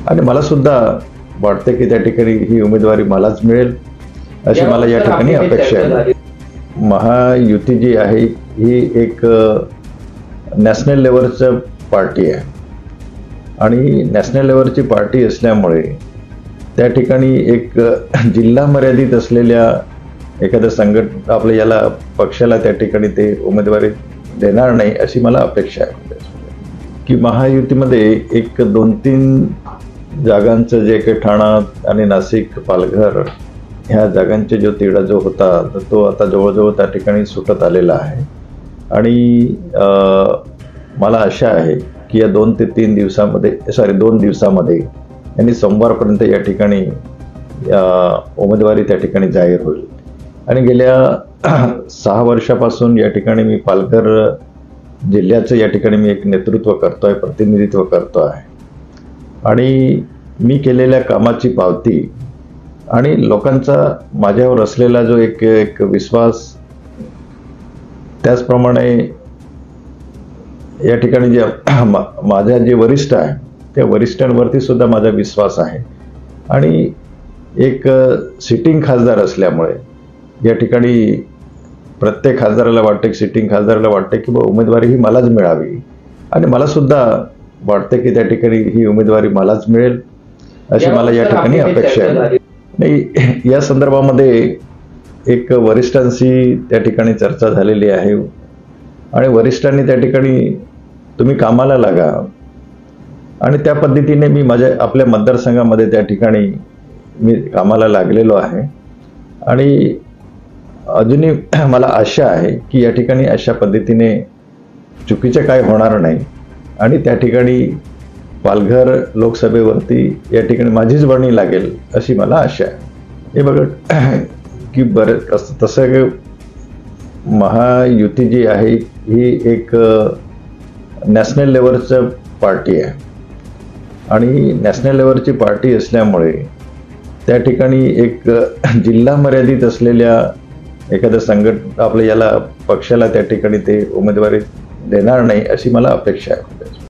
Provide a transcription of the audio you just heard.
आणि मला सुद्धा वाटते की त्या ठिकाणी ही उमेदवारी मलाच मिळेल अशी मला या ठिकाणी अपेक्षा आहे. महायुती जी आहे ही एक नॅशनल लेवलचं पार्टी आहे आणि नॅशनल लेवलची पार्टी असल्यामुळे त्या ठिकाणी एक जिल्हा मर्यादित असलेल्या एखाद्या आपल्या याला पक्षाला त्या ठिकाणी ते उमेदवारी देणार नाही अशी मला अपेक्षा आहे की महायुतीमध्ये एक 2-3 जागांचं जे काही ठाणा आणि नाशिक पालघर ह्या जागांचे जो तिढा जो होता तर तो आता जवळजवळ त्या ठिकाणी सुटत आलेला आहे आणि मला आशा आहे की या 2 ते 3 दिवसामध्ये 2 दिवसामध्ये यांनी सोमवारपर्यंत या ठिकाणी उमेदवारी त्या ठिकाणी जाहीर होईल. आणि गेल्या 6 वर्षापासून या ठिकाणी मी पालघर जिल्ह्याचं या ठिकाणी मी एक नेतृत्व करतोय, प्रतिनिधित्व करतो आहे आणि मी केलेल्या कामाची पावती आणि लोकांचा माझ्यावर असलेला जो एक विश्वास, त्याचप्रमाणे या ठिकाणी जे माझ्या जे वरिष्ठ आहे त्या वरिष्ठांवरती सुद्धा माझा विश्वास आहे आणि एक सिटिंग खासदार असल्यामुळे या ठिकाणी प्रत्येक खासदाराला वाटते, सिटिंग खासदाराला वाटते की उमेदवारी ही मलाच मिळावी आणि मला सुद्धा वाटते की त्या ठिकाणी ही उमेदवारी मलाच मिळेल अशी मला या ठिकाणी अपेक्षा आहे. नाही, या संदर्भामध्ये एक वरिष्ठांशी त्या ठिकाणी चर्चा झालेली आहे आणि वरिष्ठांनी त्या ठिकाणी तुम्ही कामाला लागा आणि त्या पद्धतीने मी आपल्या मतदारसंघामध्ये त्या ठिकाणी मी कामाला लागलेलो आहे आणि अजूनही मला आशा आहे की या ठिकाणी अशा पद्धतीने चुकीचे काय होणार नाही आणि त्या ठिकाणी पालघर लोकसभेवरती या ठिकाणी माझीच वर्णी लागेल अशी मला आशा आहे. हे बघा की तसं महायुती जी आहे ही एक नॅशनल लेवलचं पार्टी आहे आणि नॅशनल लेवलची पार्टी असल्यामुळे त्या ठिकाणी एक जिल्हा मर्यादित असलेल्या एखाद्या आपल्या याला पक्षाला त्या ठिकाणी ते उमेदवारी देणार नाही अशी मला अपेक्षा आहे.